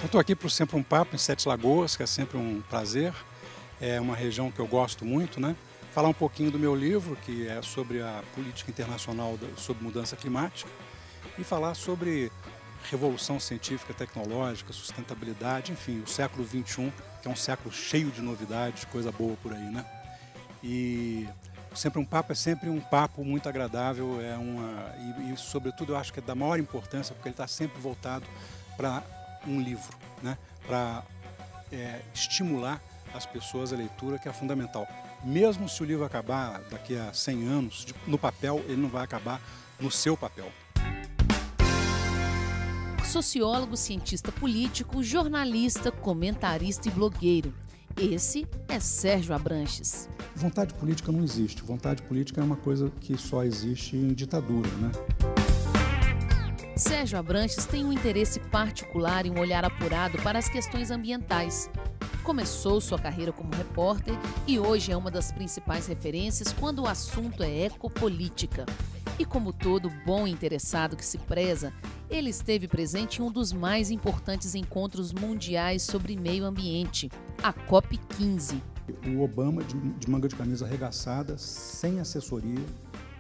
Eu estou aqui para o Sempre um Papo, em Sete Lagoas, que é sempre um prazer. É uma região que eu gosto muito, né? Falar um pouquinho do meu livro, que é sobre a política internacional sobre mudança climática, e falar sobre revolução científica, tecnológica, sustentabilidade, enfim, o século XXI, que é um século cheio de novidades, coisa boa por aí, né? E Sempre um Papo é sempre um papo muito agradável, e sobretudo eu acho que é da maior importância, porque ele está sempre voltado para um livro, né? Para estimular as pessoas à leitura, que é fundamental. Mesmo se o livro acabar daqui a 100 anos, no papel, ele não vai acabar no seu papel. Sociólogo, cientista político, jornalista, comentarista e blogueiro. Esse é Sérgio Abranches. Vontade política não existe. Vontade política é uma coisa que só existe em ditadura, né? Sérgio Abranches tem um interesse particular e um olhar apurado para as questões ambientais. Começou sua carreira como repórter e hoje é uma das principais referências quando o assunto é ecopolítica. E como todo bom interessado que se preza, ele esteve presente em um dos mais importantes encontros mundiais sobre meio ambiente, a COP15. O Obama, de manga de camisa arregaçada, sem assessoria,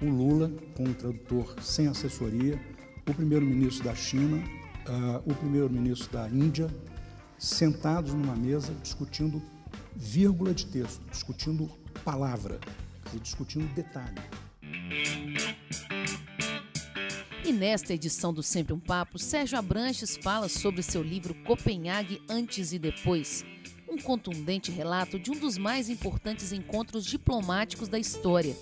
o Lula, com um tradutor sem assessoria, o primeiro-ministro da China, o primeiro-ministro da Índia, sentados numa mesa discutindo vírgula de texto, discutindo palavra, discutindo detalhe. E nesta edição do Sempre um Papo, Sérgio Abranches fala sobre seu livro Copenhague Antes e Depois, um contundente relato de um dos mais importantes encontros diplomáticos da história,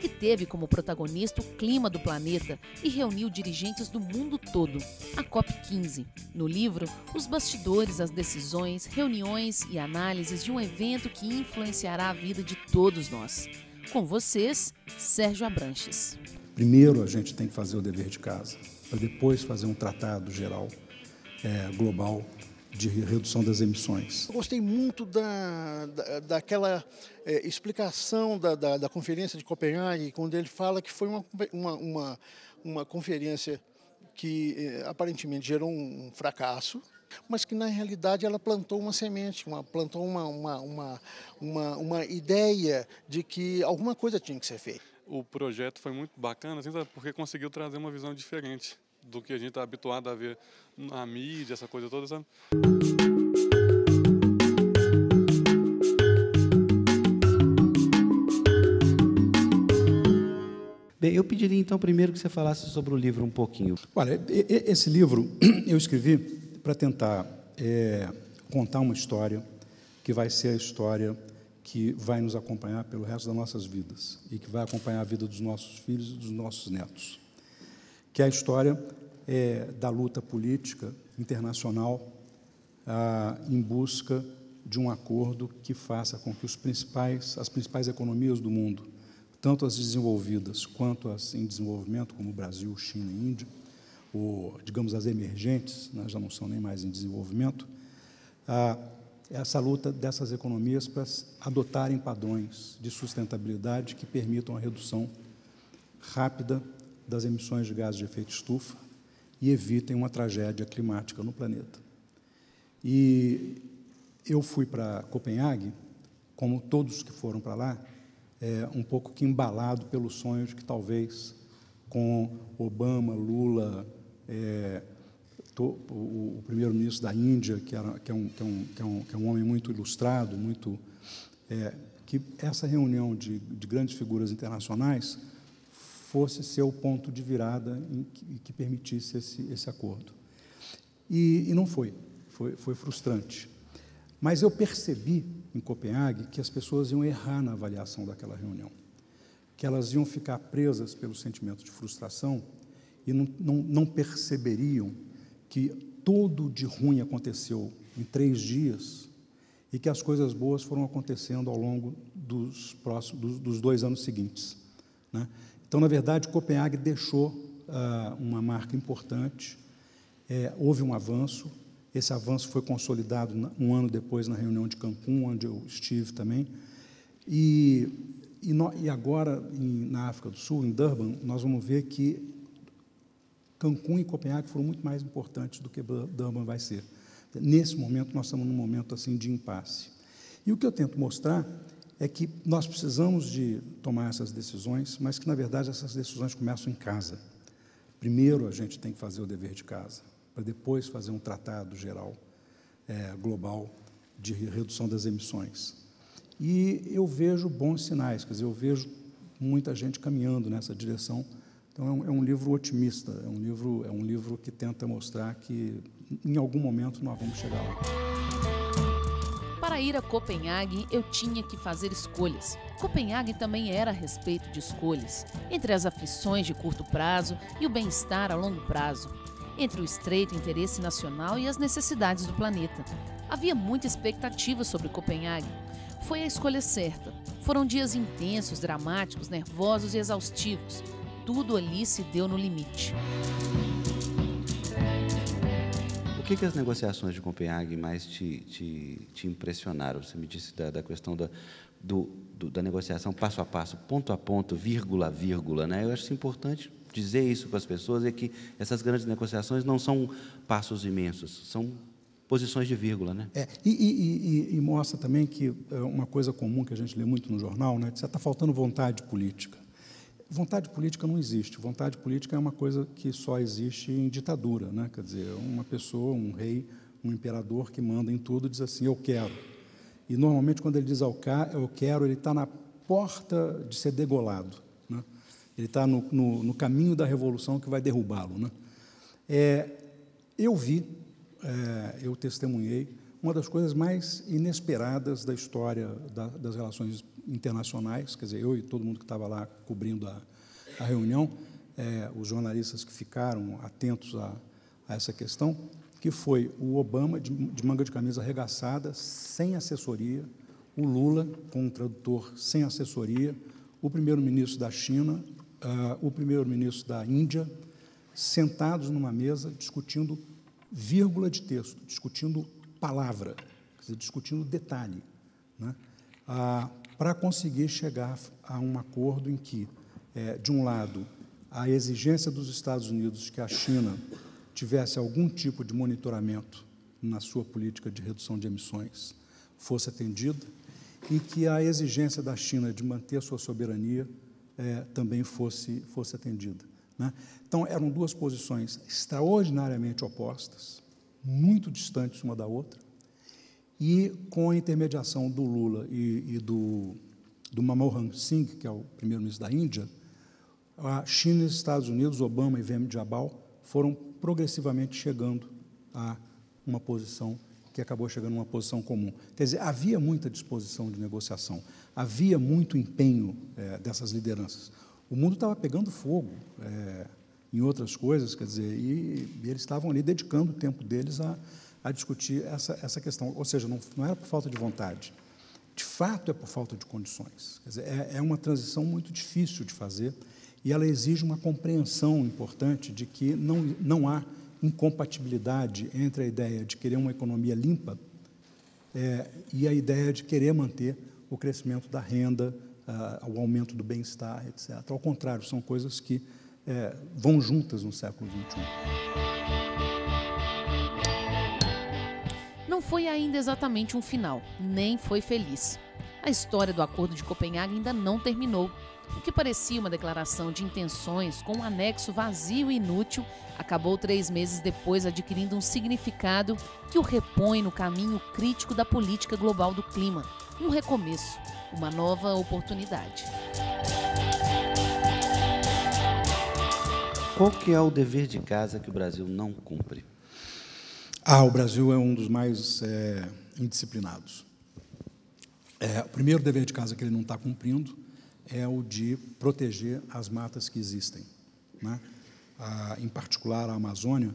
que teve como protagonista o clima do planeta e reuniu dirigentes do mundo todo, a COP15. No livro, os bastidores, as decisões, reuniões e análises de um evento que influenciará a vida de todos nós. Com vocês, Sérgio Abranches. Primeiro a gente tem que fazer o dever de casa, para depois fazer um tratado geral, global, de redução das emissões. Eu gostei muito daquela explicação da conferência de Copenhague, quando ele fala que foi uma conferência que aparentemente gerou um fracasso, mas que na realidade ela plantou uma semente, plantou uma ideia de que alguma coisa tinha que ser feita. O projeto foi muito bacana, assim, porque conseguiu trazer uma visão diferente do que a gente está habituado a ver na mídia, essa coisa toda, sabe? Bem, eu pediria então primeiro que você falasse sobre o livro um pouquinho. Olha, esse livro eu escrevi para tentar contar uma história que vai ser a história que vai nos acompanhar pelo resto das nossas vidas e que vai acompanhar a vida dos nossos filhos e dos nossos netos, que é a história da luta política internacional em busca de um acordo que faça com que as principais economias do mundo, tanto as desenvolvidas quanto as em desenvolvimento, como o Brasil, China e Índia, ou, digamos, as emergentes, né, já não são nem mais em desenvolvimento, essa luta dessas economias para adotarem padrões de sustentabilidade que permitam a redução rápida das emissões de gases de efeito estufa e evitem uma tragédia climática no planeta. E eu fui para Copenhague, como todos que foram para lá, um pouco que embalado pelo sonho de que talvez com Obama, Lula, o primeiro-ministro da Índia, que é um homem muito ilustrado, que essa reunião de grandes figuras internacionais fosse ser o ponto de virada que permitisse esse acordo. E não foi frustrante. Mas eu percebi, em Copenhague, que as pessoas iam errar na avaliação daquela reunião, que elas iam ficar presas pelo sentimento de frustração e não perceberiam que tudo de ruim aconteceu em 3 dias e que as coisas boas foram acontecendo ao longo dos 2 anos seguintes, né? Então, na verdade, Copenhague deixou uma marca importante, houve um avanço, esse avanço foi consolidado um ano depois na reunião de Cancún, onde eu estive também, e agora na África do Sul, em Durban, nós vamos ver que Cancún e Copenhague foram muito mais importantes do que Durban vai ser, Nesse momento, nós estamos num momento assim de impasse. E o que eu tento mostrar é que nós precisamos de tomar essas decisões, mas que, na verdade, essas decisões começam em casa. Primeiro, a gente tem que fazer o dever de casa, para depois fazer um tratado geral, global, de redução das emissões. E eu vejo bons sinais, quer dizer, eu vejo muita gente caminhando nessa direção. Então, é um livro otimista, é um livro que tenta mostrar que, em algum momento, nós vamos chegar lá. Para ir a Copenhague, eu tinha que fazer escolhas. Copenhague também era a respeito de escolhas, entre as aflições de curto prazo e o bem-estar a longo prazo, entre o estreito interesse nacional e as necessidades do planeta. Havia muita expectativa sobre Copenhague. Foi a escolha certa. Foram dias intensos, dramáticos, nervosos e exaustivos. Tudo ali se deu no limite. O que as negociações de Copenhague mais te impressionaram? Você me disse da questão da negociação passo a passo, ponto a ponto, vírgula a vírgula, né? Eu acho importante dizer isso para as pessoas, é que essas grandes negociações não são passos imensos, são posições de vírgula, né? E mostra também que uma coisa comum que a gente lê muito no jornal, né? Que está faltando vontade política. Vontade política não existe. Vontade política é uma coisa que só existe em ditadura, né? Quer dizer, uma pessoa, um rei, um imperador que manda em tudo diz assim, eu quero. E, normalmente, quando ele diz eu quero, ele está na porta de ser degolado, né? Ele está no caminho da revolução que vai derrubá-lo, né? Eu testemunhei uma das coisas mais inesperadas da história das relações internacionais, quer dizer, eu e todo mundo que estava lá cobrindo a reunião, os jornalistas que ficaram atentos a essa questão, que foi o Obama de manga de camisa arregaçada, sem assessoria, o Lula com um tradutor sem assessoria, o primeiro-ministro da China, o primeiro-ministro da Índia, sentados numa mesa discutindo vírgula de texto, discutindo palavra, quer dizer, discutindo detalhe, né? Para conseguir chegar a um acordo em que, de um lado, a exigência dos Estados Unidos que a China tivesse algum tipo de monitoramento na sua política de redução de emissões fosse atendida e que a exigência da China de manter a sua soberania também fosse atendida, né? Então, eram duas posições extraordinariamente opostas, muito distantes uma da outra, e com a intermediação do Lula e do Manmohan Singh, que é o primeiro-ministro da Índia, a China e os Estados Unidos, Obama e VM Jabal, foram progressivamente chegando a uma posição que acabou chegando a uma posição comum. Quer dizer, havia muita disposição de negociação, havia muito empenho dessas lideranças. O mundo estava pegando fogo em outras coisas, quer dizer, e eles estavam ali dedicando o tempo deles a discutir essa questão. Ou seja, não era por falta de vontade, de fato é por falta de condições. Quer dizer, é uma transição muito difícil de fazer e ela exige uma compreensão importante de que não há incompatibilidade entre a ideia de querer uma economia limpa e a ideia de querer manter o crescimento da renda, o aumento do bem-estar, etc. Ao contrário, são coisas que vão juntas no século XXI. Não foi ainda exatamente um final, nem foi feliz. A história do Acordo de Copenhague ainda não terminou. O que parecia uma declaração de intenções com um anexo vazio e inútil acabou 3 meses depois adquirindo um significado que o repõe no caminho crítico da política global do clima. Um recomeço, uma nova oportunidade. Qual que é o dever de casa que o Brasil não cumpre? O Brasil é um dos mais indisciplinados. O primeiro dever de casa que ele não está cumprindo é o de proteger as matas que existem, né? Em particular a Amazônia,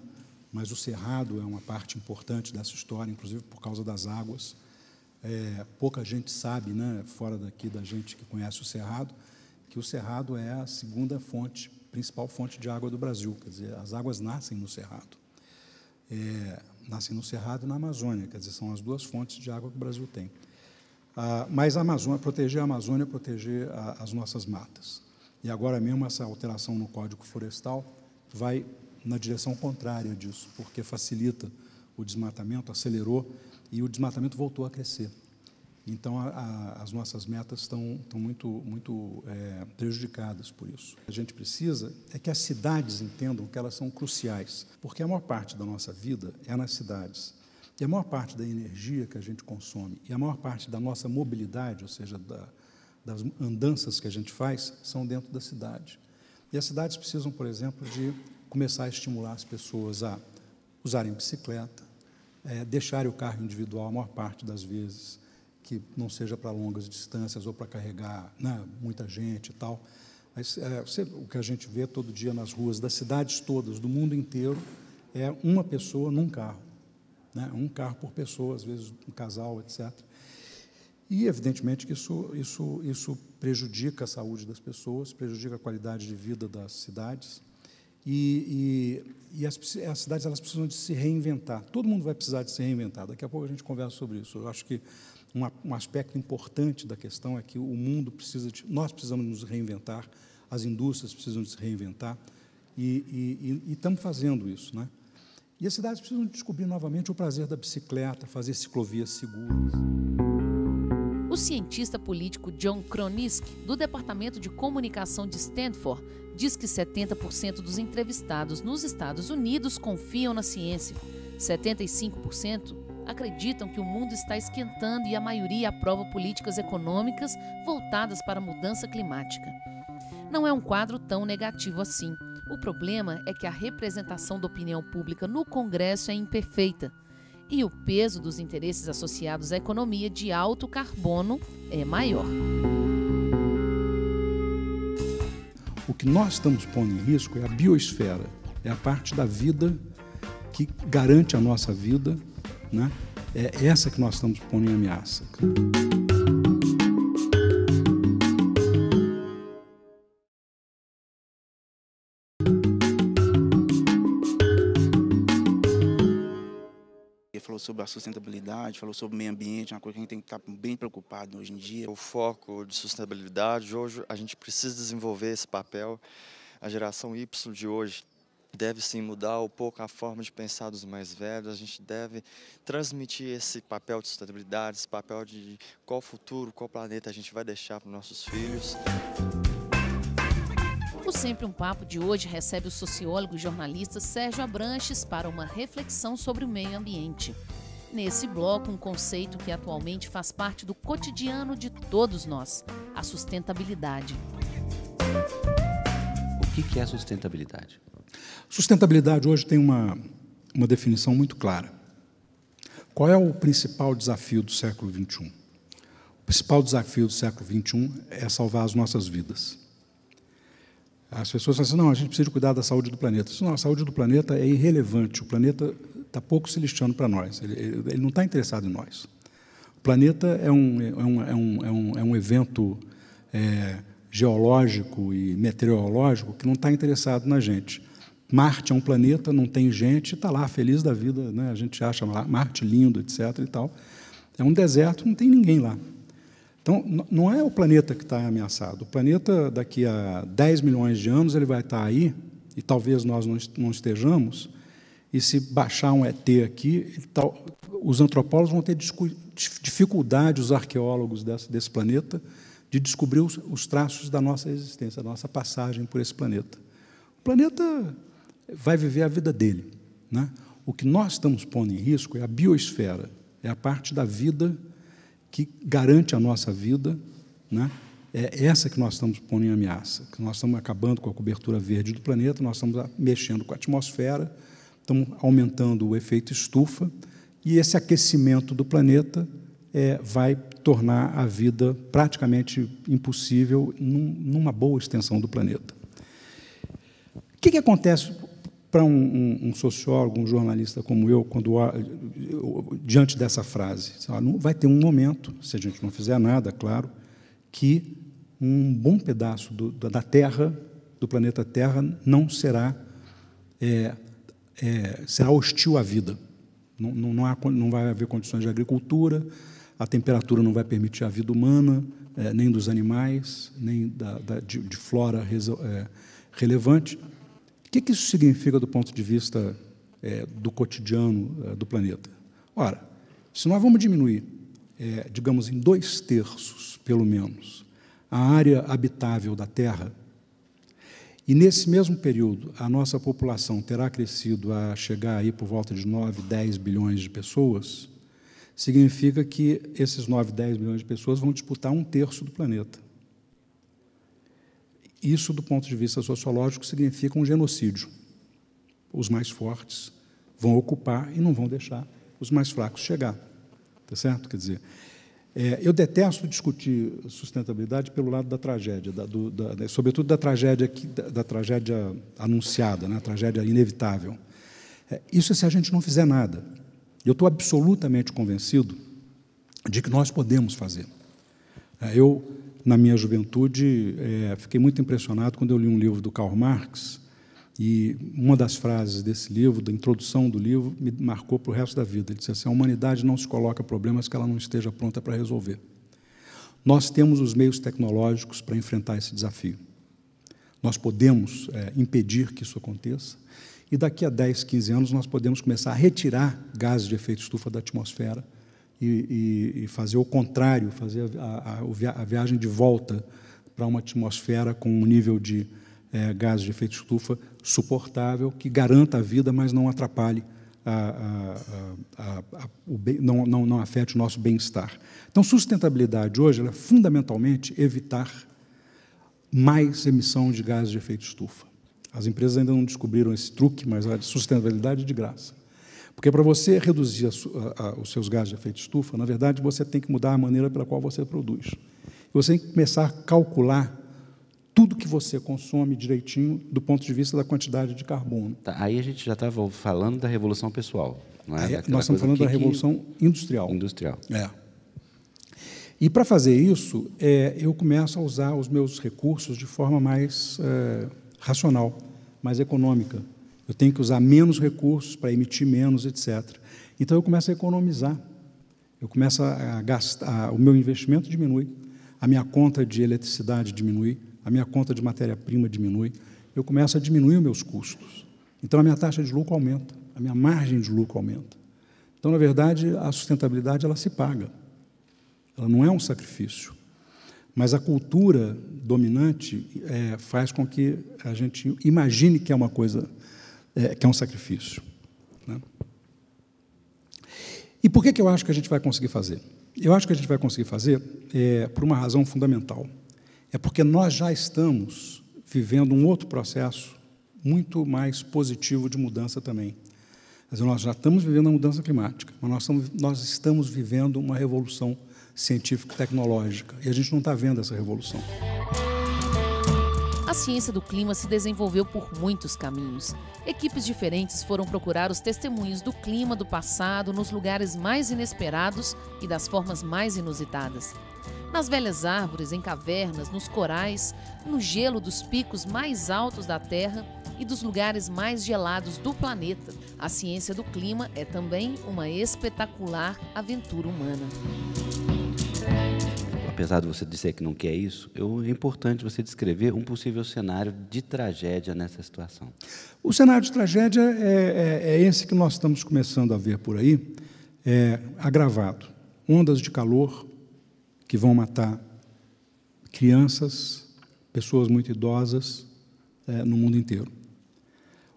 mas o Cerrado é uma parte importante dessa história, inclusive por causa das águas. Pouca gente sabe, né, fora daqui da gente que conhece o Cerrado, que o Cerrado é a segunda principal fonte de água do Brasil, quer dizer, as águas nascem no Cerrado. Nascem no Cerrado e na Amazônia, quer dizer, são as duas fontes de água que o Brasil tem. Mas proteger a Amazônia é proteger as nossas matas. E agora mesmo essa alteração no Código Florestal vai na direção contrária disso, porque facilita o desmatamento acelerou e o desmatamento voltou a crescer. Então, as nossas metas estão muito prejudicadas por isso. A gente precisa é que as cidades entendam que elas são cruciais, porque a maior parte da nossa vida é nas cidades. E a maior parte da energia que a gente consome e a maior parte da nossa mobilidade, ou seja, das andanças que a gente faz, são dentro da cidade. E as cidades precisam, por exemplo, de começar a estimular as pessoas a usarem bicicleta, deixarem o carro individual a maior parte das vezes, que não seja para longas distâncias ou para carregar, né, muita gente e tal. Mas, o que a gente vê todo dia nas ruas das cidades todas, do mundo inteiro, é uma pessoa num carro, né, um carro por pessoa, às vezes um casal, etc. E, evidentemente, que isso prejudica a saúde das pessoas, prejudica a qualidade de vida das cidades. E as cidades elas precisam de se reinventar. Todo mundo vai precisar de se reinventar. Daqui a pouco a gente conversa sobre isso. Eu acho que um aspecto importante da questão é que o mundo nós precisamos nos reinventar, as indústrias precisam se reinventar, e estamos fazendo isso, né? E as cidades precisam descobrir novamente o prazer da bicicleta, fazer ciclovias seguras. O cientista político John Kroniski, do Departamento de Comunicação de Stanford, diz que 70% dos entrevistados nos Estados Unidos confiam na ciência. 75% acreditam que o mundo está esquentando e a maioria aprova políticas econômicas voltadas para a mudança climática. Não é um quadro tão negativo assim. O problema é que a representação da opinião pública no Congresso é imperfeita e o peso dos interesses associados à economia de alto carbono é maior. O que nós estamos pondo em risco é a biosfera, é a parte da vida que garante a nossa vida, né? É essa que nós estamos pondo em ameaça. Ele falou sobre a sustentabilidade, falou sobre o meio ambiente, uma coisa que a gente tem que estar bem preocupado hoje em dia. O foco de sustentabilidade, hoje a gente precisa desenvolver esse papel. A geração Y de hoje deve sim mudar um pouco a forma de pensar dos mais velhos. A gente deve transmitir esse papel de sustentabilidade, esse papel de qual futuro, qual planeta a gente vai deixar para os nossos filhos. O Sempre um Papo de hoje recebe o sociólogo e jornalista Sérgio Abranches para uma reflexão sobre o meio ambiente. Nesse bloco, um conceito que atualmente faz parte do cotidiano de todos nós, a sustentabilidade. O que é sustentabilidade? Sustentabilidade hoje tem uma definição muito clara. Qual é o principal desafio do século XXI? O principal desafio do século XXI é salvar as nossas vidas. As pessoas falam assim, não, a gente precisa cuidar da saúde do planeta. Não, a saúde do planeta é irrelevante, o planeta está pouco se lixando para nós, ele não está interessado em nós. O planeta é um evento geológico e meteorológico que não está interessado na gente. Marte é um planeta, não tem gente, está lá feliz da vida, né? A gente acha Marte lindo, etc. e tal. É um deserto, não tem ninguém lá. Então, não é o planeta que está ameaçado. O planeta, daqui a 10 milhões de anos, ele vai estar aí, e talvez nós não estejamos, e se baixar um ET aqui, os antropólogos vão ter dificuldade, os arqueólogos desse planeta, de descobrir os traços da nossa existência, da nossa passagem por esse planeta. O planeta vai viver a vida dele, né? O que nós estamos pondo em risco é a biosfera, é a parte da vida que garante a nossa vida, né? É essa que nós estamos pondo em ameaça, que nós estamos acabando com a cobertura verde do planeta, nós estamos mexendo com a atmosfera, estamos aumentando o efeito estufa, e esse aquecimento do planeta vai tornar a vida praticamente impossível numa boa extensão do planeta. O que acontece para um sociólogo, um jornalista como eu, diante dessa frase? Vai ter um momento, se a gente não fizer nada, claro, que um bom pedaço da Terra, do planeta Terra, não será hostil à vida. Não vai haver condições de agricultura, a temperatura não vai permitir a vida humana, nem dos animais, nem de flora relevante. O que isso significa do ponto de vista do cotidiano do planeta. Ora, se nós vamos diminuir, digamos, em 2/3, pelo menos, a área habitável da Terra, e nesse mesmo período a nossa população terá crescido a chegar aí por volta de 9, 10 bilhões de pessoas, significa que esses 9, 10 bilhões de pessoas vão disputar 1/3 do planeta. Isso, do ponto de vista sociológico, significa um genocídio. Os mais fortes vão ocupar e não vão deixar os mais fracos chegar. Tá certo? Quer dizer, eu detesto discutir sustentabilidade pelo lado da tragédia, sobretudo da tragédia anunciada, né, a tragédia inevitável. Isso é se a gente não fizer nada. Eu estou absolutamente convencido de que nós podemos fazer. Eu, na minha juventude, fiquei muito impressionado quando eu li um livro do Karl Marx, e uma das frases desse livro, da introdução do livro, me marcou para o resto da vida. Ele disse assim: a humanidade não se coloca problemas que ela não esteja pronta para resolver. Nós temos os meios tecnológicos para enfrentar esse desafio. Nós podemos impedir que isso aconteça, e daqui a 10, 15 anos nós podemos começar a retirar gases de efeito estufa da atmosfera e fazer o contrário, fazer a viagem de volta para uma atmosfera com um nível de gases de efeito estufa suportável, que garanta a vida, mas não atrapalhe, não afete o nosso bem-estar. Então, sustentabilidade hoje é fundamentalmente evitar mais emissão de gases de efeito estufa. As empresas ainda não descobriram esse truque, mas a sustentabilidade é de graça. Porque para você reduzir os seus gases de efeito estufa, na verdade, você tem que mudar a maneira pela qual você produz. Você tem que começar a calcular tudo que você consome direitinho do ponto de vista da quantidade de carbono. Tá, aí a gente já estava falando da revolução pessoal. Não é? Nós estamos falando da revolução industrial. Industrial. E, para fazer isso, eu começo a usar os meus recursos de forma mais racional, mais econômica. Eu tenho que usar menos recursos para emitir menos, etc. Então, eu começo a economizar. Eu começo a gastar, o meu investimento diminui, a minha conta de eletricidade diminui, a minha conta de matéria-prima diminui, eu começo a diminuir os meus custos. Então, a minha taxa de lucro aumenta, a minha margem de lucro aumenta. Então, na verdade, a sustentabilidade ela se paga. Ela não é um sacrifício. Mas a cultura dominante faz com que a gente imagine que é uma coisa, que é um sacrifício. Né? E por que eu acho que a gente vai conseguir fazer? Eu acho que a gente vai conseguir fazer por uma razão fundamental. É porque nós já estamos vivendo um outro processo muito mais positivo de mudança também. Quer dizer, nós já estamos vivendo a mudança climática, mas nós estamos vivendo uma revolução científico-tecnológica, e a gente não está vendo essa revolução. A ciência do clima se desenvolveu por muitos caminhos. Equipes diferentes foram procurar os testemunhos do clima do passado nos lugares mais inesperados e das formas mais inusitadas. Nas velhas árvores, em cavernas, nos corais, no gelo dos picos mais altos da Terra e dos lugares mais gelados do planeta. A ciência do clima é também uma espetacular aventura humana. Apesar de você dizer que não quer isso, é importante você descrever um possível cenário de tragédia nessa situação. O cenário de tragédia é esse que nós estamos começando a ver por aí, agravado. Ondas de calor que vão matar crianças, pessoas muito idosas no mundo inteiro.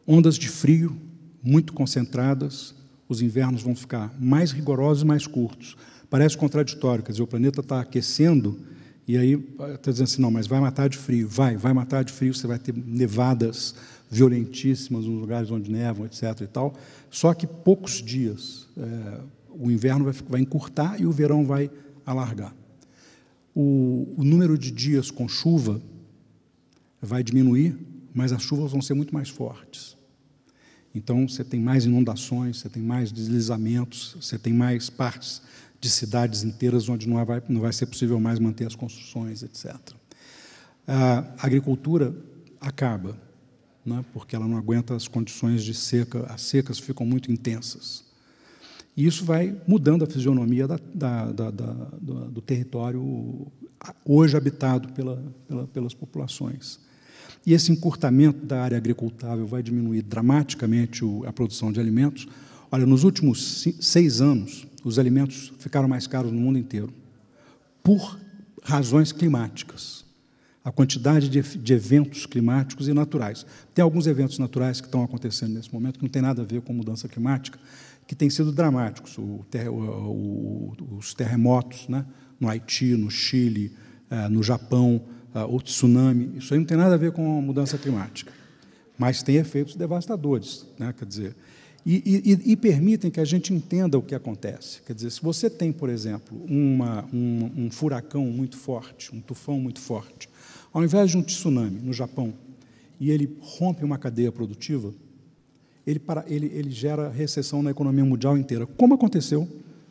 Ondas de frio muito concentradas, os invernos vão ficar mais rigorosos e mais curtos. Parece contraditório, quer dizer, o planeta está aquecendo e aí está dizendo assim, não, mas vai matar de frio, vai matar de frio, você vai ter nevadas violentíssimas nos lugares onde nevam, etc. e tal, só que poucos dias o inverno vai encurtar e o verão vai alargar. O número de dias com chuva vai diminuir, mas as chuvas vão ser muito mais fortes. Então, você tem mais inundações, você tem mais deslizamentos, você tem mais partes de cidades inteiras onde não vai ser possível mais manter as construções, etc. A agricultura acaba, né, porque ela não aguenta as condições de seca, as secas ficam muito intensas. E isso vai mudando a fisionomia do território hoje habitado pelas populações. e esse encurtamento da área agricultável vai diminuir dramaticamente a produção de alimentos. Olha, nos últimos 6 anos, os alimentos ficaram mais caros no mundo inteiro, por razões climáticas. A quantidade de eventos climáticos e naturais. Tem alguns eventos naturais que estão acontecendo nesse momento que não tem nada a ver com mudança climática, que têm sido dramáticos. Os terremotos, né, no Haiti, no Chile, no Japão, o tsunami, isso aí não tem nada a ver com a mudança climática, mas tem efeitos devastadores, né, quer dizer, e permitem que a gente entenda o que acontece. Quer dizer, se você tem, por exemplo, um furacão muito forte, um tufão muito forte, ao invés de um tsunami no Japão, e ele rompe uma cadeia produtiva, ele gera recessão na economia mundial inteira, como aconteceu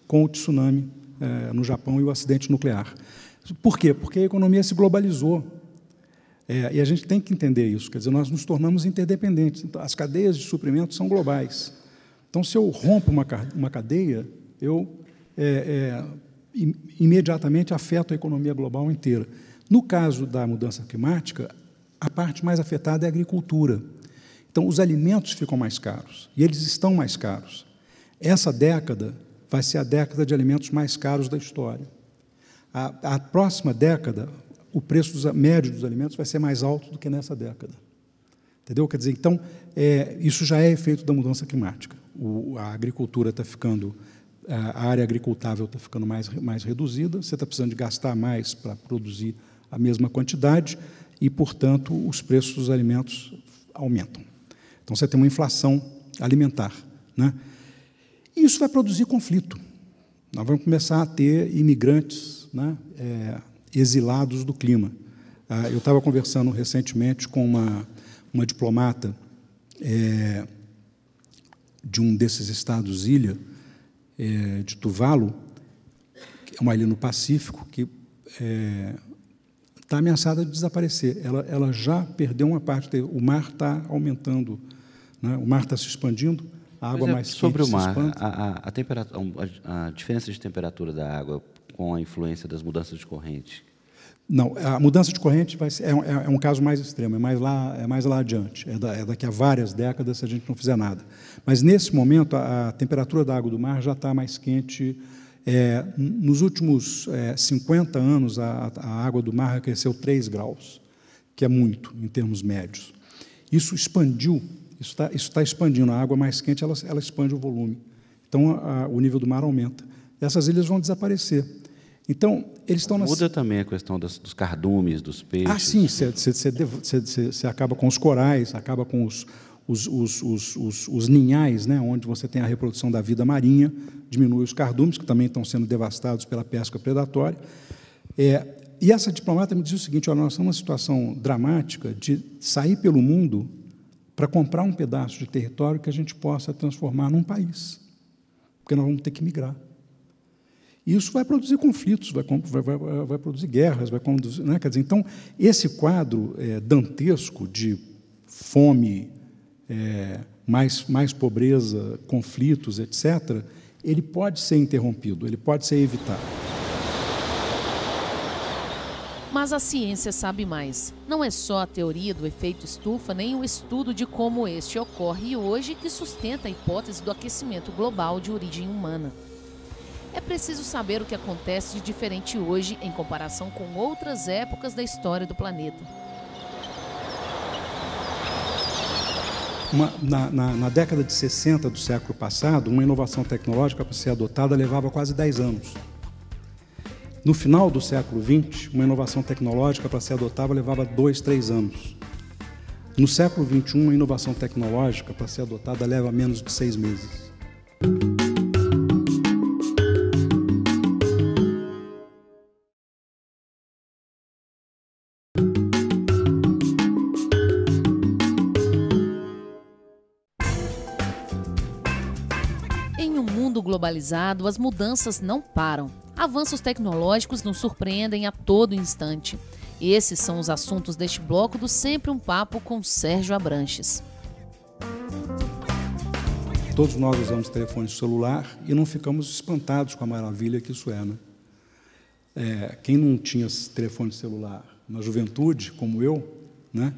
com o tsunami no Japão e o acidente nuclear. Por quê? Porque a economia se globalizou. E a gente tem que entender isso. Quer dizer, nós nos tornamos interdependentes. Então, as cadeias de suprimento são globais. Então, se eu rompo uma cadeia, eu imediatamente afeto a economia global inteira. No caso da mudança climática, a parte mais afetada é a agricultura. Então, os alimentos ficam mais caros, e eles estão mais caros. Essa década vai ser a década de alimentos mais caros da história. A próxima década, o preço médio dos alimentos vai ser mais alto do que nessa década. Entendeu? Quer dizer, então, isso já é efeito da mudança climática. A agricultura está ficando, a área agricultável está ficando mais reduzida, você está precisando de gastar mais para produzir a mesma quantidade e, portanto, os preços dos alimentos aumentam. Então, você tem uma inflação alimentar, né? E isso vai produzir conflito. Nós vamos começar a ter imigrantes, né, exilados do clima. Eu estava conversando recentemente com uma diplomata de um desses estados ilha, de Tuvalu, que é uma ilha no Pacífico, que está ameaçada de desaparecer. Ela já perdeu uma parte, o mar está aumentando, né, o mar está se expandindo, a água mais quente sobre o mar, se expande. a diferença de temperatura da água com a influência das mudanças de corrente? Não, a mudança de corrente é um caso mais extremo, é mais lá adiante, é daqui a várias décadas se a gente não fizer nada. Mas, nesse momento, a temperatura da água do mar já está mais quente. Nos últimos 50 anos, a água do mar cresceu 3 graus, que é muito, em termos médios. Isso expandiu, isso está expandindo. A água mais quente, ela expande o volume. Então, o nível do mar aumenta. Essas ilhas vão desaparecer. Então, eles estão... Muda também a questão dos cardumes, dos peixes. Ah, sim, você acaba com os corais, acaba com os ninhais, né, onde você tem a reprodução da vida marinha, diminui os cardumes, que também estão sendo devastados pela pesca predatória. E essa diplomata me disse o seguinte: olha, nós estamos numa situação dramática de sair pelo mundo para comprar um pedaço de território que a gente possa transformar num país, porque nós vamos ter que migrar. E isso vai produzir conflitos, vai produzir guerras, vai conduzir, né? Quer dizer, então, esse quadro dantesco de fome, mais pobreza, conflitos, etc., ele pode ser interrompido, ele pode ser evitado. Mas a ciência sabe mais. Não é só a teoria do efeito estufa, nem o estudo de como este ocorre hoje que sustenta a hipótese do aquecimento global de origem humana. É preciso saber o que acontece de diferente hoje em comparação com outras épocas da história do planeta. Na década de 60 do século passado, uma inovação tecnológica para ser adotada levava quase 10 anos. No final do século XX, uma inovação tecnológica para ser adotada levava 2, 3 anos. No século XXI, uma inovação tecnológica para ser adotada leva menos de 6 meses. Em um mundo globalizado, as mudanças não param. Avanços tecnológicos nos surpreendem a todo instante. Esses são os assuntos deste bloco do Sempre um Papo com Sérgio Abranches. Todos nós usamos telefone celular e não ficamos espantados com a maravilha que isso é, né? Quem não tinha telefone celular na juventude, como eu, né,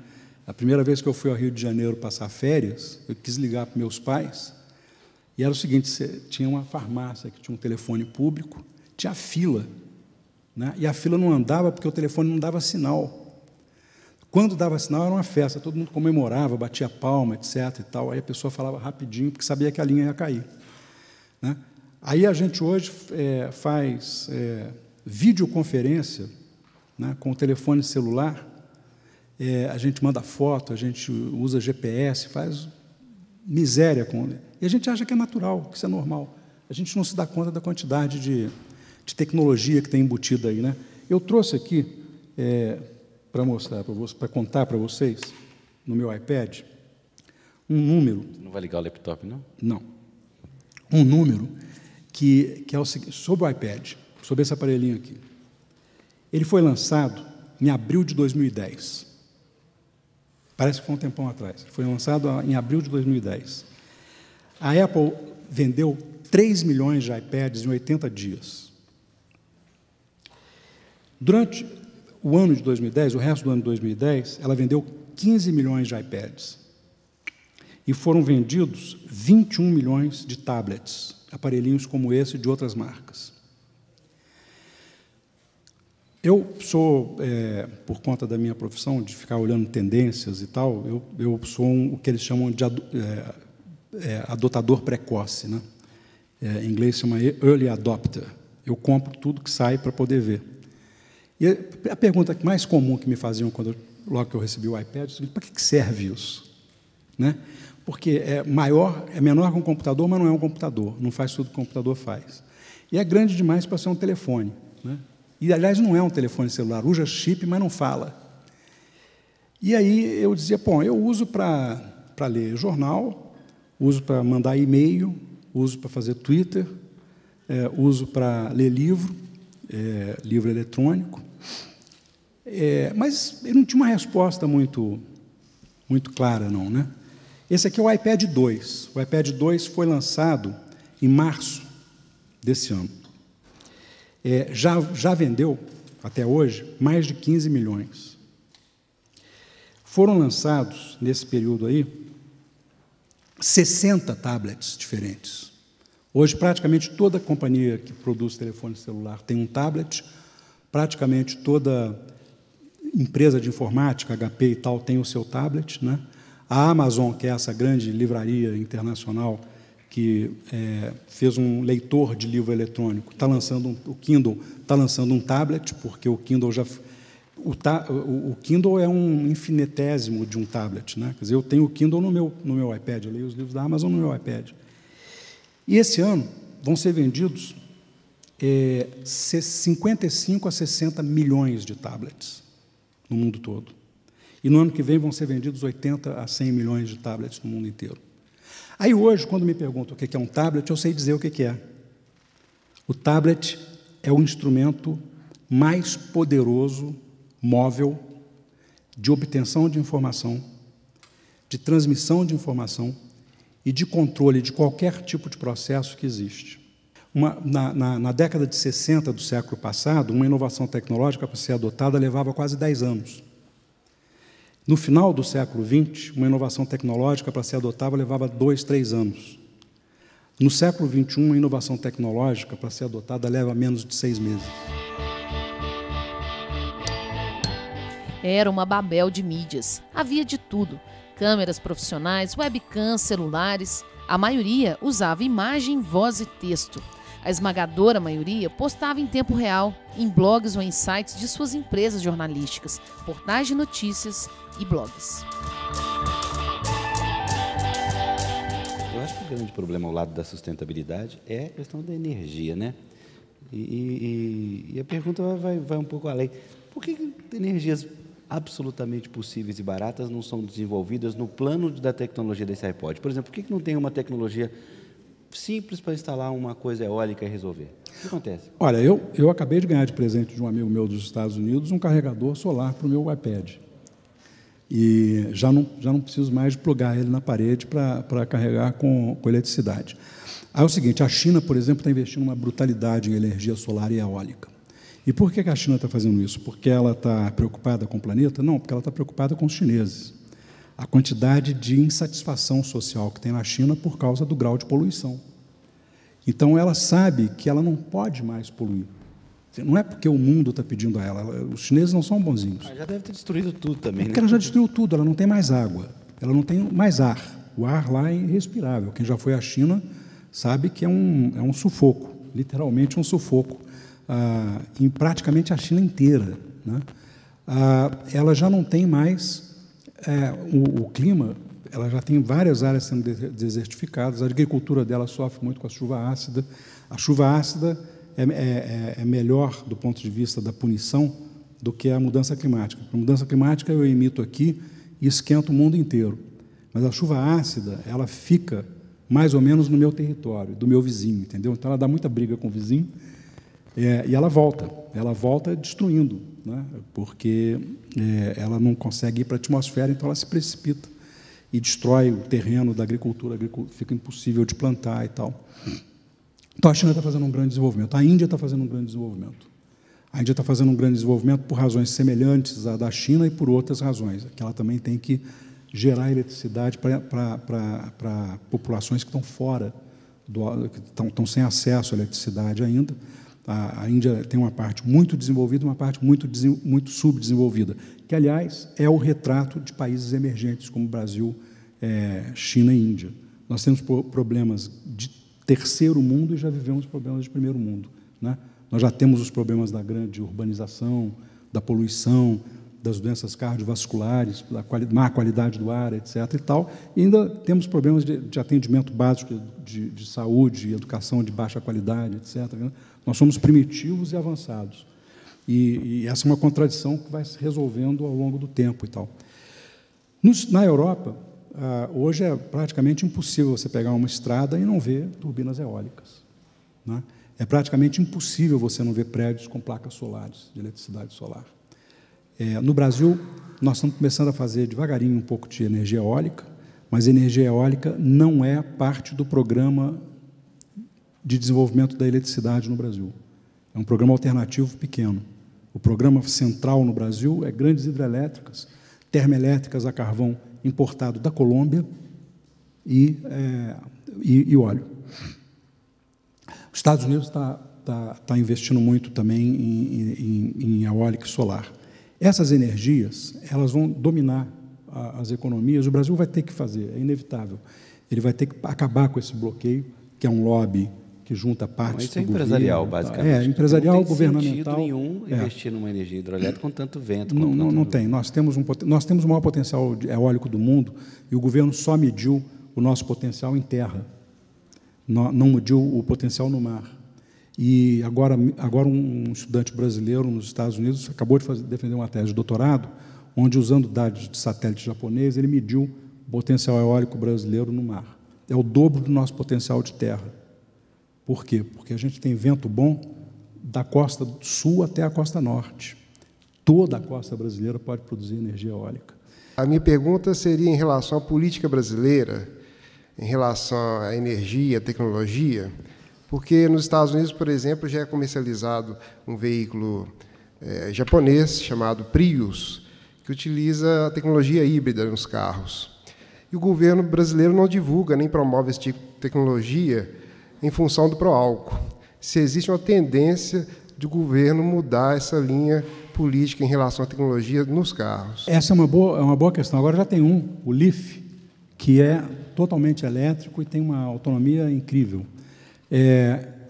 A primeira vez que eu fui ao Rio de Janeiro passar férias, eu quis ligar para meus pais, e era o seguinte, tinha uma farmácia que tinha um telefone público, tinha fila, né? E a fila não andava porque o telefone não dava sinal. Quando dava sinal, era uma festa, todo mundo comemorava, batia palma, etc. E tal. Aí a pessoa falava rapidinho, porque sabia que a linha ia cair, né? Aí a gente hoje faz videoconferência, né, com o telefone celular, a gente manda foto, a gente usa GPS, faz miséria com ele. E a gente acha que é natural, que isso é normal. A gente não se dá conta da quantidade de tecnologia que tem embutida aí, né? Eu trouxe aqui, para mostrar, para contar para vocês, no meu iPad, um número. Não vai ligar o laptop, não? Não. Um número que é o seguinte, sobre o iPad, sobre esse aparelhinho aqui. Ele foi lançado em abril de 2010. Parece que foi um tempão atrás. Foi lançado em abril de 2010. A Apple vendeu 3 milhões de iPads em 80 dias. Durante o ano de 2010, o resto do ano de 2010, ela vendeu 15 milhões de iPads. E foram vendidos 21 milhões de tablets, aparelhinhos como esse e de outras marcas. Eu sou, por conta da minha profissão, de ficar olhando tendências e tal, eu sou o que eles chamam de adotador precoce, né? Em inglês chama early adopter. Eu compro tudo que sai para poder ver. E a pergunta mais comum que me faziam logo que eu recebi o iPad, é: para que serve isso? Né? Porque é menor que um computador, mas não é um computador, não faz tudo que o computador faz. E é grande demais para ser um telefone, né? E, aliás, não é um telefone celular, usa chip, mas não fala. E aí eu dizia, bom, eu uso para ler jornal, uso para mandar e-mail, uso para fazer Twitter, uso para ler livro eletrônico. Mas ele não tinha uma resposta muito clara, não, né? Esse aqui é o iPad 2. O iPad 2 foi lançado em março desse ano. Já vendeu, até hoje, mais de 15 milhões. Foram lançados, nesse período aí, 60 tablets diferentes. Hoje, praticamente toda companhia que produz telefone celular tem um tablet, praticamente toda empresa de informática, HP e tal, tem o seu tablet, né? A Amazon, que é essa grande livraria internacional que fez um leitor de livro eletrônico, está lançando o Kindle, está lançando um tablet, porque o Kindle o Kindle é um infinitésimo de um tablet, né? Quer dizer, eu tenho o Kindle no meu iPad, eu leio os livros da Amazon no meu iPad. E esse ano vão ser vendidos 55 a 60 milhões de tablets no mundo todo. E no ano que vem vão ser vendidos 80 a 100 milhões de tablets no mundo inteiro. Aí hoje, quando me perguntam o que é um tablet, eu sei dizer o que é. O tablet é o instrumento mais poderoso, móvel, de obtenção de informação, de transmissão de informação e de controle de qualquer tipo de processo que existe. Na década de 60 do século passado, uma inovação tecnológica para ser adotada levava quase 10 anos. No final do século XX, uma inovação tecnológica para ser adotada levava 2, 3 anos. No século XXI, uma inovação tecnológica para ser adotada leva menos de 6 meses. Era uma Babel de mídias. Havia de tudo. Câmeras profissionais, webcams, celulares. A maioria usava imagem, voz e texto. A esmagadora maioria postava em tempo real, em blogs ou em sites de suas empresas jornalísticas, portais de notícias e blogs. Eu acho que o grande problema ao lado da sustentabilidade é a questão da energia, né? E a pergunta vai um pouco além. Por que energias absolutamente possíveis e baratas não são desenvolvidas no plano da tecnologia desse iPod? Por exemplo, por que não tem uma tecnologia simples para instalar uma coisa eólica e resolver? O que acontece? Olha, eu acabei de ganhar de presente de um amigo meu dos Estados Unidos um carregador solar para o meu iPad. E já não preciso mais de plugar ele na parede para carregar com eletricidade. Aí é o seguinte, a China, por exemplo, está investindo uma brutalidade em energia solar e eólica. E por que a China está fazendo isso? Porque ela está preocupada com o planeta? Não, porque ela está preocupada com os chineses. a quantidade de insatisfação social que tem na China por causa do grau de poluição. Então, ela sabe que ela não pode mais poluir. Não é porque o mundo está pedindo a ela. Os chineses não são bonzinhos. Já deve ter destruído tudo também, porque ela já destruiu tudo, ela não tem mais água, ela não tem mais ar. O ar lá é irrespirável. Quem já foi à China sabe que é um sufoco, literalmente um sufoco, em praticamente a China inteira, né? Ela já não tem mais o clima, ela já tem várias áreas sendo desertificadas, a agricultura dela sofre muito com a chuva ácida. A chuva ácida é melhor do ponto de vista da punição do que a mudança climática. A mudança climática eu emito aqui e esquento o mundo inteiro. Mas a chuva ácida, ela fica mais ou menos no meu território, do meu vizinho, entendeu? Então, ela dá muita briga com o vizinho e ela volta destruindo, né? Porque ela não consegue ir para a atmosfera, então ela se precipita e destrói o terreno da agricultura, fica impossível de plantar e tal. Então, a China está fazendo um grande desenvolvimento, a Índia está fazendo um grande desenvolvimento. A Índia está fazendo um grande desenvolvimento por razões semelhantes à da China e por outras razões, que ela também tem que gerar eletricidade para populações que estão fora, que estão sem acesso à eletricidade ainda. A Índia tem uma parte muito desenvolvida e uma parte muito subdesenvolvida, que, aliás, é o retrato de países emergentes como Brasil, China e Índia. Nós temos problemas de terceiro mundo e já vivemos problemas de primeiro mundo, né? Nós já temos os problemas da grande urbanização, da poluição, das doenças cardiovasculares, da má qualidade do ar, etc. e tal, e ainda temos problemas de atendimento básico de saúde e educação de baixa qualidade, etc. Nós somos primitivos e avançados. E essa é uma contradição que vai se resolvendo ao longo do tempo e tal. Na Europa, hoje é praticamente impossível você pegar uma estrada e não ver turbinas eólicas, né? É praticamente impossível você não ver prédios com placas solares, de eletricidade solar. No Brasil, nós estamos começando a fazer devagarinho um pouco de energia eólica, mas a energia eólica não é parte do programa de desenvolvimento da eletricidade no Brasil. É um programa alternativo pequeno. O programa central no Brasil é grandes hidrelétricas, termoelétricas a carvão importado da Colômbia e óleo. Os Estados Unidos está investindo muito também em eólica e solar. Essas energias, elas vão dominar as economias. O Brasil vai ter que fazer, é inevitável. Ele vai ter que acabar com esse bloqueio, que é um lobby que junta partes do empresarial, governo, basicamente. Empresarial, governamental. Não tem sentido nenhum investir numa energia hidrelétrica com tanto vento. Não tem. Nós temos o maior potencial eólico do mundo e o governo só mediu o nosso potencial em terra. Não mediu o potencial no mar. E agora um estudante brasileiro nos Estados Unidos acabou de defender uma tese de doutorado, onde, usando dados de satélite japonês, ele mediu o potencial eólico brasileiro no mar. É o dobro do nosso potencial de terra. Por quê? Porque a gente tem vento bom da costa sul até a costa norte. Toda a costa brasileira pode produzir energia eólica. A minha pergunta seria em relação à política brasileira, em relação à energia, à tecnologia, porque nos Estados Unidos, por exemplo, já é comercializado um veículo japonês chamado Prius, que utiliza a tecnologia híbrida nos carros. E o governo brasileiro não divulga nem promove esse tipo de tecnologia em função do pró-álcool. Se existe uma tendência do governo mudar essa linha política em relação à tecnologia nos carros. Essa é uma boa questão. Agora já tem o Leaf, que é totalmente elétrico e tem uma autonomia incrível.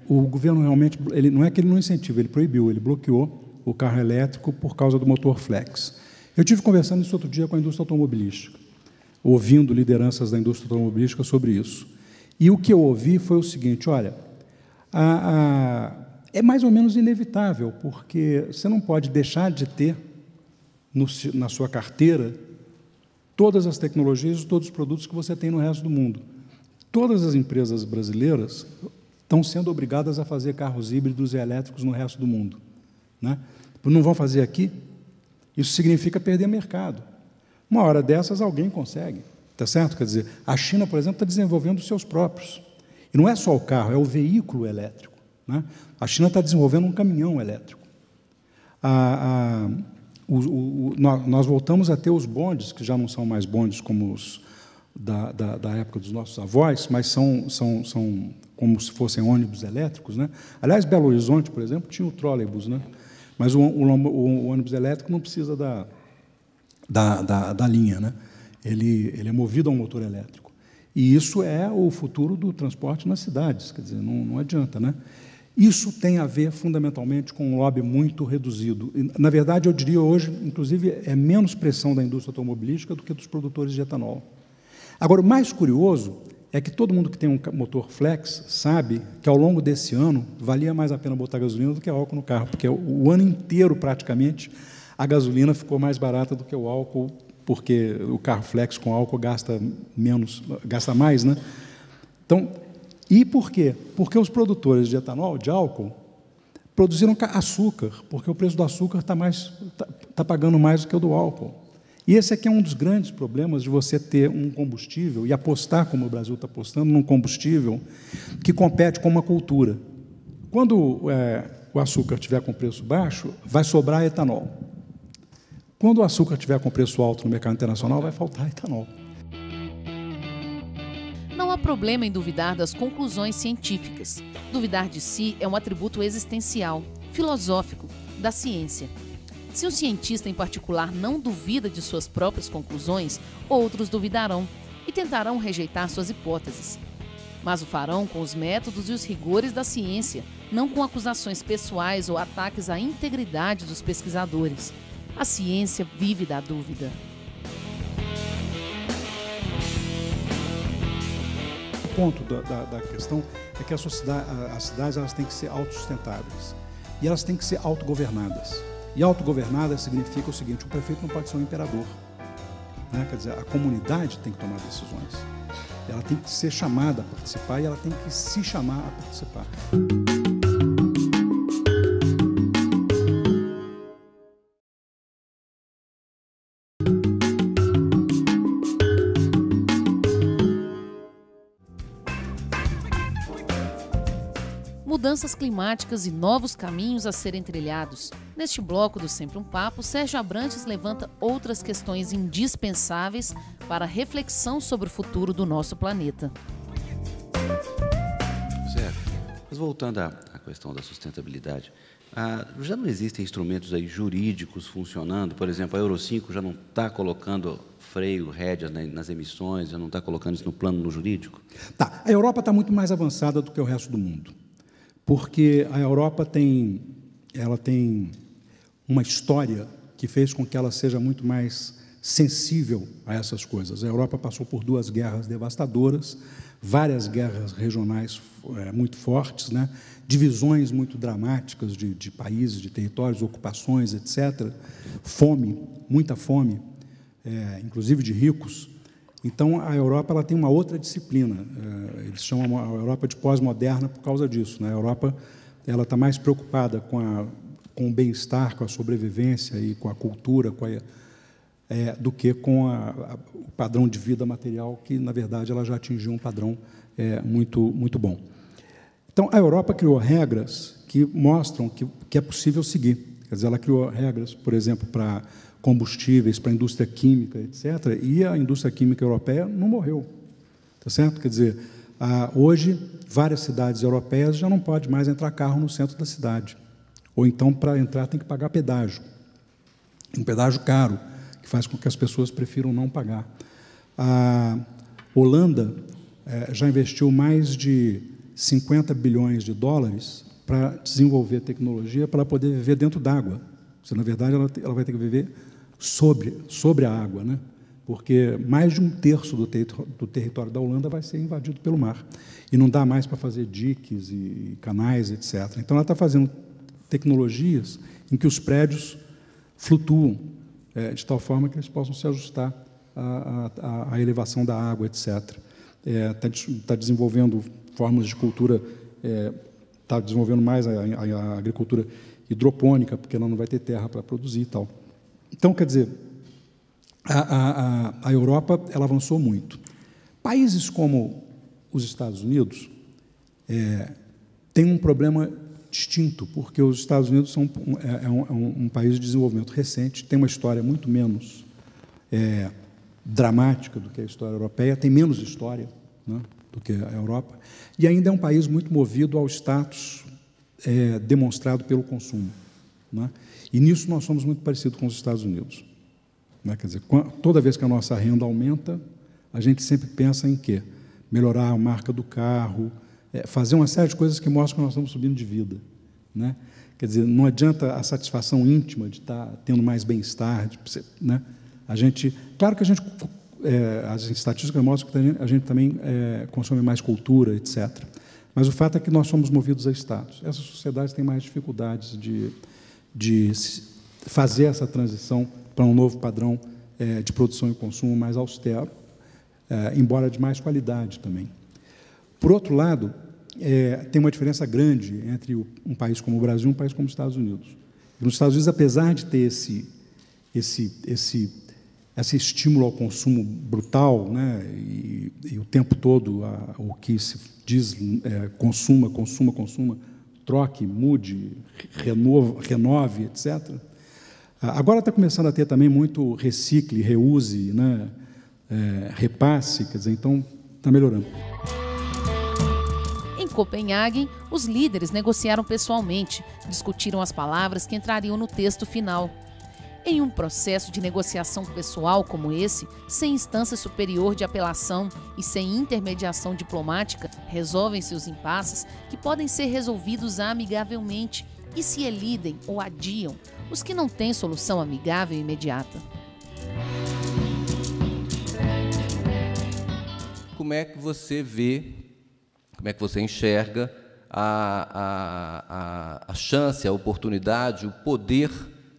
O governo realmente, não é que ele não incentiva, ele proibiu, ele bloqueou o carro elétrico por causa do motor flex. Eu tive conversando isso outro dia com a indústria automobilística, ouvindo lideranças da indústria automobilística sobre isso. E o que eu ouvi foi o seguinte: olha, é mais ou menos inevitável, porque você não pode deixar de ter na sua carteira todas as tecnologias e todos os produtos que você tem no resto do mundo. Todas as empresas brasileiras estão sendo obrigadas a fazer carros híbridos e elétricos no resto do mundo, né? Não vão fazer aqui? Isso significa perder mercado. Uma hora dessas, alguém consegue, tá certo? Quer dizer, a China, por exemplo, está desenvolvendo os seus próprios. E não é só o carro, é o veículo elétrico, né? A China está desenvolvendo um caminhão elétrico. nós voltamos a ter os bondes, que já não são mais bondes como os da época dos nossos avós, mas são como se fossem ônibus elétricos, né? Aliás, Belo Horizonte, por exemplo, tinha o trolleybus, né? Mas o ônibus elétrico não precisa da linha, né? Ele é movido a um motor elétrico. E isso é o futuro do transporte nas cidades, quer dizer, não adianta, né? Isso tem a ver, fundamentalmente, com um lobby muito reduzido. Na verdade, eu diria hoje, inclusive, é menos pressão da indústria automobilística do que dos produtores de etanol. Agora, o mais curioso é que todo mundo que tem um motor flex sabe que, ao longo desse ano, valia mais a pena botar gasolina do que álcool no carro, porque o ano inteiro, praticamente, a gasolina ficou mais barata do que o álcool, porque o carro flex com álcool gasta mais, né? Então, e por quê? Porque os produtores de etanol, de álcool, produziram açúcar, porque o preço do açúcar está pagando mais do que o do álcool. E esse aqui é um dos grandes problemas de você ter um combustível e apostar, como o Brasil está apostando, num combustível que compete com uma cultura. Quando o açúcar estiver com preço baixo, vai sobrar etanol. Quando o açúcar estiver com preço alto no mercado internacional, vai faltar etanol. Não há problema em duvidar das conclusões científicas. Duvidar de si é um atributo existencial, filosófico, da ciência. Se um cientista em particular não duvida de suas próprias conclusões, outros duvidarão e tentarão rejeitar suas hipóteses. Mas o farão com os métodos e os rigores da ciência, não com acusações pessoais ou ataques à integridade dos pesquisadores. A ciência vive da dúvida. O ponto da questão é que as cidades elas têm que ser autossustentáveis e elas têm que ser autogovernadas. E autogovernadas significa o seguinte: o prefeito não pode ser um imperador, né? Quer dizer, a comunidade tem que tomar decisões. Ela tem que ser chamada a participar e ela tem que se chamar a participar. Mudanças climáticas e novos caminhos a serem trilhados. Neste bloco do Sempre um Papo, Sérgio Abrantes levanta outras questões indispensáveis para a reflexão sobre o futuro do nosso planeta. Sérgio, mas voltando à questão da sustentabilidade, já não existem instrumentos aí jurídicos funcionando? Por exemplo, a Euro 5 já não está colocando freio, rédeas nas emissões, já não está colocando isso no plano jurídico? Tá, a Europa está muito mais avançada do que o resto do mundo, porque a Europa tem uma história que fez com que ela seja muito mais sensível a essas coisas. A Europa passou por 2 guerras devastadoras, várias guerras regionais muito fortes, né? Divisões muito dramáticas de países, de territórios, ocupações, etc. Fome, muita fome, inclusive de ricos. Então, a Europa ela tem uma outra disciplina. Eles chamam a Europa de pós-moderna por causa disso, né? A Europa ela está mais preocupada com o bem-estar, com a sobrevivência e com a cultura, do que com o padrão de vida material, que, na verdade, ela já atingiu um padrão muito bom. Então, a Europa criou regras que mostram que é possível seguir. Quer dizer, ela criou regras, por exemplo, para combustíveis, para a indústria química, etc., e a indústria química europeia não morreu, tá certo? Quer dizer, hoje, várias cidades europeias já não pode mais entrar carro no centro da cidade, ou então, para entrar, tem que pagar pedágio, um pedágio caro, que faz com que as pessoas prefiram não pagar. A Holanda já investiu mais de 50 bilhões de dólares para desenvolver tecnologia para poder viver dentro d'água. Na verdade, ela vai ter que viver sobre a água, né? Porque mais de 1/3 do território da Holanda vai ser invadido pelo mar. E não dá mais para fazer diques e canais, etc. Então, ela está fazendo tecnologias em que os prédios flutuam, de tal forma que eles possam se ajustar à elevação da água, etc. Está desenvolvendo formas de cultura, está desenvolvendo mais a agricultura hidropônica, porque ela não vai ter terra para produzir e tal. Então, quer dizer, a Europa ela avançou muito. Países como os Estados Unidos têm um problema distinto, porque os Estados Unidos são um país de desenvolvimento recente, tem uma história muito menos dramática do que a história europeia, tem menos história, né, do que a Europa, e ainda é um país muito movido ao status demonstrado pelo consumo, né, e nisso nós somos muito parecidos com os Estados Unidos. Né, quer dizer, toda vez que a nossa renda aumenta, a gente sempre pensa em quê? Melhorar a marca do carro, fazer uma série de coisas que mostram que nós estamos subindo de vida, né? Quer dizer, não adianta a satisfação íntima de estar tendo mais bem-estar, né? Claro que as estatísticas mostram que a gente também consome mais cultura, etc. Mas o fato é que nós somos movidos a status. Essas sociedades têm mais dificuldades de fazer essa transição para um novo padrão de produção e consumo mais austero, embora de mais qualidade também. Por outro lado, tem uma diferença grande entre um país como o Brasil e um país como os Estados Unidos. Nos Estados Unidos, apesar de ter esse estímulo ao consumo brutal, né, e o tempo todo o que se diz consuma, troque, mude, renove, etc., agora está começando a ter também muito recicle, reuse, né, repasse, quer dizer, então está melhorando. Em Copenhague, os líderes negociaram pessoalmente, discutiram as palavras que entrariam no texto final. Em um processo de negociação pessoal como esse, sem instância superior de apelação e sem intermediação diplomática, resolvem-se os impasses que podem ser resolvidos amigavelmente e se elidem ou adiam os que não têm solução amigável e imediata. Como é que você vê, como é que você enxerga a chance, a oportunidade, o poder,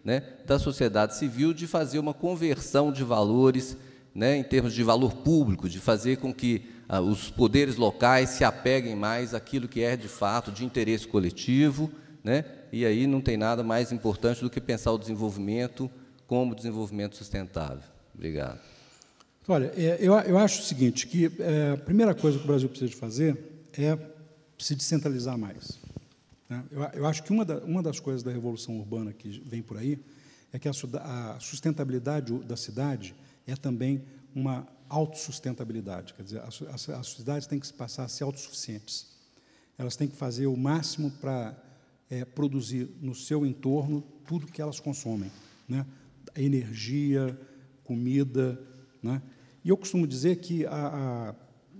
né, da sociedade civil de fazer uma conversão de valores, né, em termos de valor público, de fazer com que os poderes locais se apeguem mais àquilo que é, de fato, de interesse coletivo, né, e aí não tem nada mais importante do que pensar o desenvolvimento como desenvolvimento sustentável. Obrigado. Olha, eu acho o seguinte, que a primeira coisa que o Brasil precisa de fazer é se descentralizar mais. Né? Eu acho que uma das coisas da revolução urbana que vem por aí é que a sustentabilidade da cidade é também uma autossustentabilidade. Quer dizer, as cidades têm que passar a ser autossuficientes. Elas têm que fazer o máximo para produzir no seu entorno tudo que elas consomem, né? Energia, comida, né? E eu costumo dizer que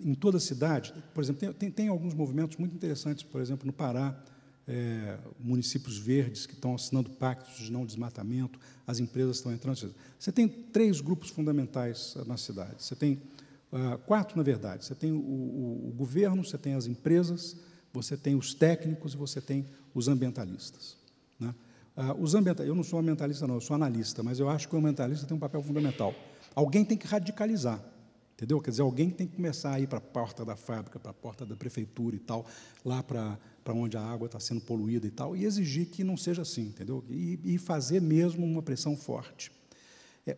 em toda cidade, por exemplo, tem alguns movimentos muito interessantes, por exemplo, no Pará, municípios verdes que estão assinando pactos de não desmatamento, as empresas estão entrando. Você tem 3 grupos fundamentais na cidade. Você tem 4, na verdade. Você tem o governo, você tem as empresas, você tem os técnicos e você tem os ambientalistas. Né? Eu não sou ambientalista, não, eu sou analista, mas eu acho que o ambientalista tem um papel fundamental. Alguém tem que radicalizar, entendeu? Quer dizer, alguém tem que começar a ir para a porta da fábrica, para a porta da prefeitura e tal, lá para onde a água está sendo poluída e tal, e exigir que não seja assim, entendeu? E fazer mesmo uma pressão forte.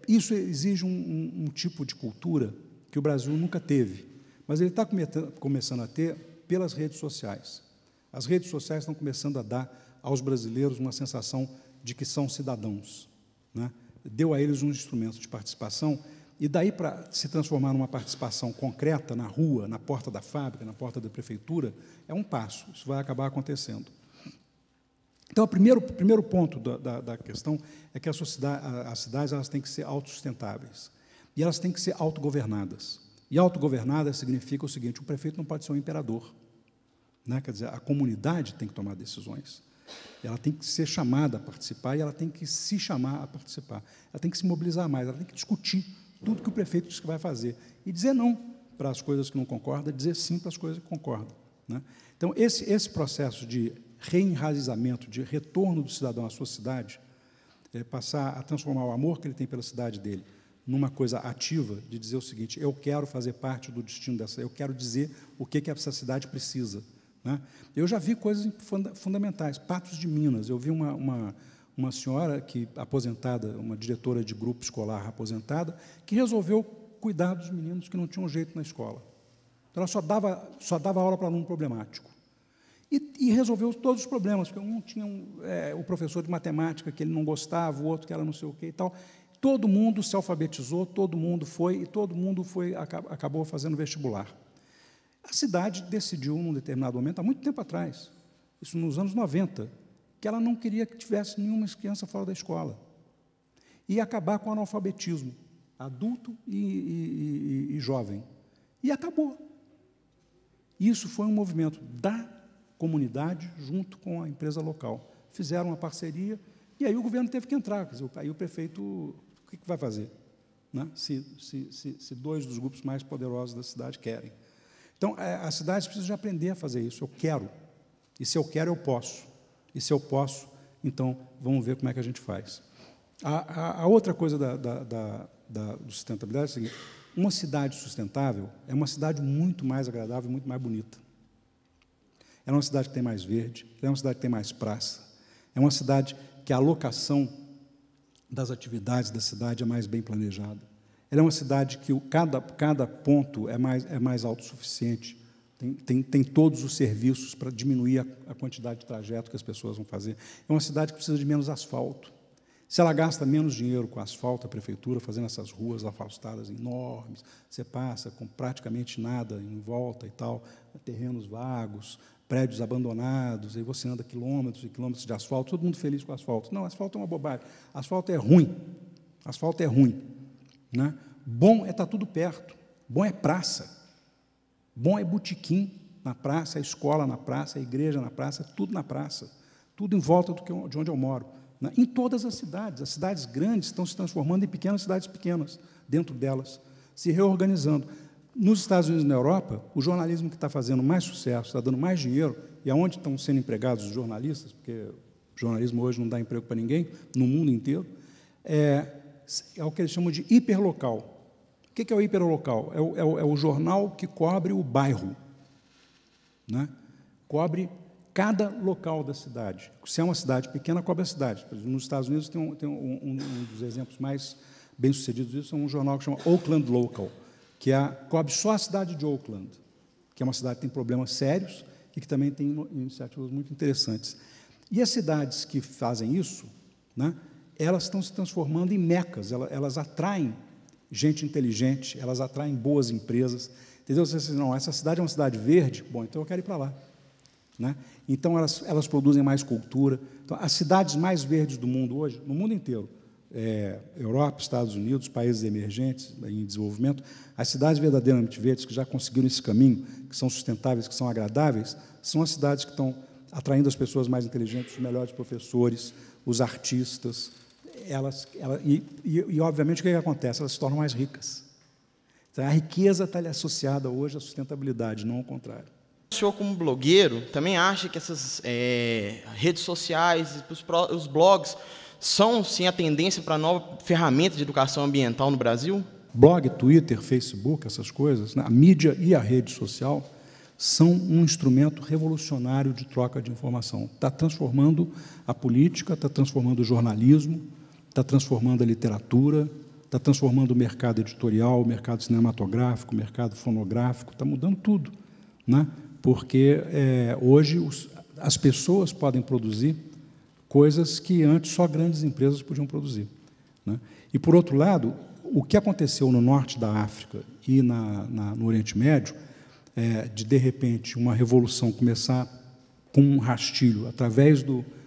Isso exige um tipo de cultura que o Brasil nunca teve, mas ele está começando a ter pelas redes sociais. As redes sociais estão começando a dar aos brasileiros uma sensação de que são cidadãos, né? Deu a eles um instrumento de participação, e daí para se transformar numa participação concreta na rua, na porta da fábrica, na porta da prefeitura, é um passo, isso vai acabar acontecendo. Então, o primeiro ponto da questão é que as cidades elas têm que ser autossustentáveis, e elas têm que ser autogovernadas. E autogovernadas significa o seguinte: o prefeito não pode ser um imperador, né? Quer dizer, a comunidade tem que tomar decisões. Ela tem que ser chamada a participar e ela tem que se chamar a participar. Ela tem que se mobilizar mais, ela tem que discutir tudo que o prefeito diz que vai fazer e dizer não para as coisas que não concorda, dizer sim para as coisas que concorda, né? Então, esse processo de reenraizamento, de retorno do cidadão à sua cidade, passar a transformar o amor que ele tem pela cidade dele numa coisa ativa, de dizer o seguinte: eu quero fazer parte do destino dessa, eu quero dizer o que essa cidade precisa. Né? Eu já vi coisas fundamentais. Patos de Minas, eu vi uma senhora aposentada, uma diretora de grupo escolar aposentada, que resolveu cuidar dos meninos que não tinham jeito na escola. Ela só dava aula para aluno problemático. E resolveu todos os problemas, porque um tinha o professor de matemática que ele não gostava, o outro que era não sei o quê e tal. Todo mundo se alfabetizou, todo mundo acabou fazendo vestibular. A cidade decidiu, num determinado momento, há muito tempo atrás, isso nos anos 90, que ela não queria que tivesse nenhuma criança fora da escola. E acabar com o analfabetismo, adulto e jovem. E acabou. Isso foi um movimento da comunidade junto com a empresa local. Fizeram uma parceria e aí o governo teve que entrar. Quer dizer, aí o prefeito, o que vai fazer, né? Se dois dos grupos mais poderosos da cidade querem. Então, as cidades precisam de aprender a fazer isso. Eu quero. E se eu quero, eu posso. E se eu posso, então, vamos ver como é que a gente faz. A outra coisa do sustentabilidade é o seguinte: uma cidade sustentável é uma cidade muito mais agradável e muito mais bonita. É uma cidade que tem mais verde, é uma cidade que tem mais praça, é uma cidade que a alocação das atividades da cidade é mais bem planejada. Ela é uma cidade que cada ponto é mais autossuficiente, tem todos os serviços para diminuir a quantidade de trajeto que as pessoas vão fazer. É uma cidade que precisa de menos asfalto. Se ela gasta menos dinheiro com asfalto, a prefeitura, fazendo essas ruas afastadas enormes, você passa com praticamente nada em volta e tal, terrenos vagos, prédios abandonados, aí você anda quilômetros e quilômetros de asfalto, todo mundo feliz com asfalto. Não, asfalto é uma bobagem. Asfalto é ruim. Asfalto é ruim. Né? Bom é estar tudo perto. Bom é praça. Bom é botequim na praça, a escola na praça, a igreja na praça, tudo na praça. Tudo em volta de onde eu moro. Né? Em todas as cidades grandes estão se transformando em pequenas cidades pequenas, dentro delas, se reorganizando. Nos Estados Unidos e na Europa, o jornalismo que está fazendo mais sucesso, está dando mais dinheiro, e aonde estão sendo empregados os jornalistas, porque o jornalismo hoje não dá emprego para ninguém, no mundo inteiro, é o que eles chamam de hiperlocal. O que é o hiperlocal? É o jornal que cobre o bairro, né? Cobre cada local da cidade. Se é uma cidade pequena, cobre a cidade. Nos Estados Unidos tem um dos exemplos mais bem-sucedidos disso, é um jornal que chama Oakland Local, que cobre só a cidade de Oakland, que é uma cidade que tem problemas sérios e que também tem iniciativas muito interessantes. E as cidades que fazem isso, né, elas estão se transformando em mecas, elas atraem gente inteligente, elas atraem boas empresas. Entendeu? Você diz, não, essa cidade é uma cidade verde, bom, então eu quero ir para lá. Né? Então, elas produzem mais cultura. Então, as cidades mais verdes do mundo hoje, no mundo inteiro, Europa, Estados Unidos, países emergentes, em desenvolvimento, as cidades verdadeiramente verdes, que já conseguiram esse caminho, que são sustentáveis, que são agradáveis, são as cidades que estão atraindo as pessoas mais inteligentes, os melhores professores, os artistas. Obviamente, o que acontece? Elas se tornam mais ricas. Então, a riqueza está associada hoje à sustentabilidade, não ao contrário. O senhor, como blogueiro, também acha que essas redes sociais, os blogs, são, sim, a tendência para a nova ferramenta de educação ambiental no Brasil? Blog, Twitter, Facebook, essas coisas, né? A mídia e a rede social são um instrumento revolucionário de troca de informação. Está transformando a política, está transformando o jornalismo, está transformando a literatura, está transformando o mercado editorial, o mercado cinematográfico, o mercado fonográfico, está mudando tudo, né? Porque hoje as pessoas podem produzir coisas que antes só grandes empresas podiam produzir. Né? E, por outro lado, o que aconteceu no norte da África e no Oriente Médio, de repente, uma revolução começar com um rastilho, através,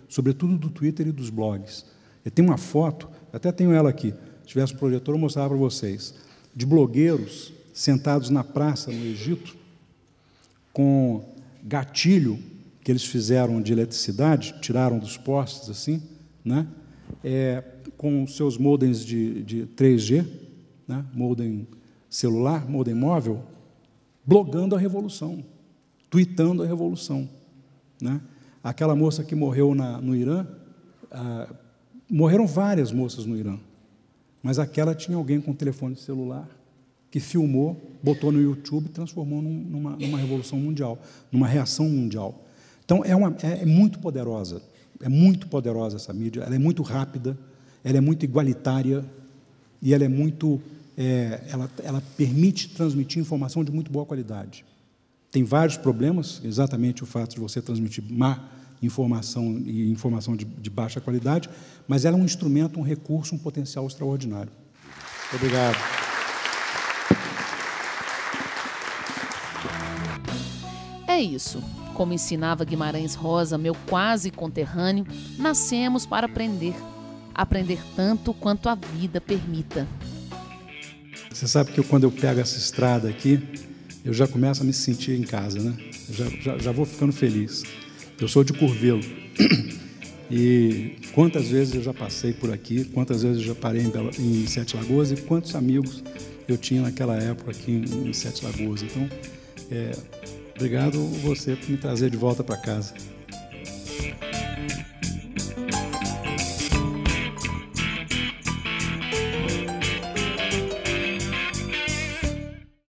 sobretudo, do Twitter e dos blogs. Eu tenho uma foto, até tenho ela aqui, se tivesse um projetor, eu mostrava para vocês, de blogueiros sentados na praça, no Egito, com gatilho que eles fizeram de eletricidade, tiraram dos postes, assim, né? Com seus modems de 3G, né? Modem celular, modem móvel, blogando a revolução, tweetando a revolução. Né? Aquela moça que morreu no Irã, morreram várias moças no Irã, mas aquela tinha alguém com telefone celular que filmou, botou no YouTube e transformou numa revolução mundial, numa reação mundial. Então, é muito poderosa essa mídia, ela é muito rápida, ela é muito igualitária e ela é muito, ela permite transmitir informação de muito boa qualidade. tem vários problemas, exatamente o fato de você transmitir má informação e informação de baixa qualidade, mas ela é um instrumento, um recurso, um potencial extraordinário. Obrigado. É isso. Como ensinava Guimarães Rosa, meu quase conterrâneo, nascemos para aprender. Aprender tanto quanto a vida permita. Você sabe que quando eu pego essa estrada aqui, eu já começo a me sentir em casa, né? Já vou ficando feliz. Eu sou de Curvelo. E quantas vezes eu já passei por aqui, quantas vezes eu já parei em Sete Lagoas e quantos amigos eu tinha naquela época aqui em Sete Lagoas. Então, obrigado você por me trazer de volta para casa.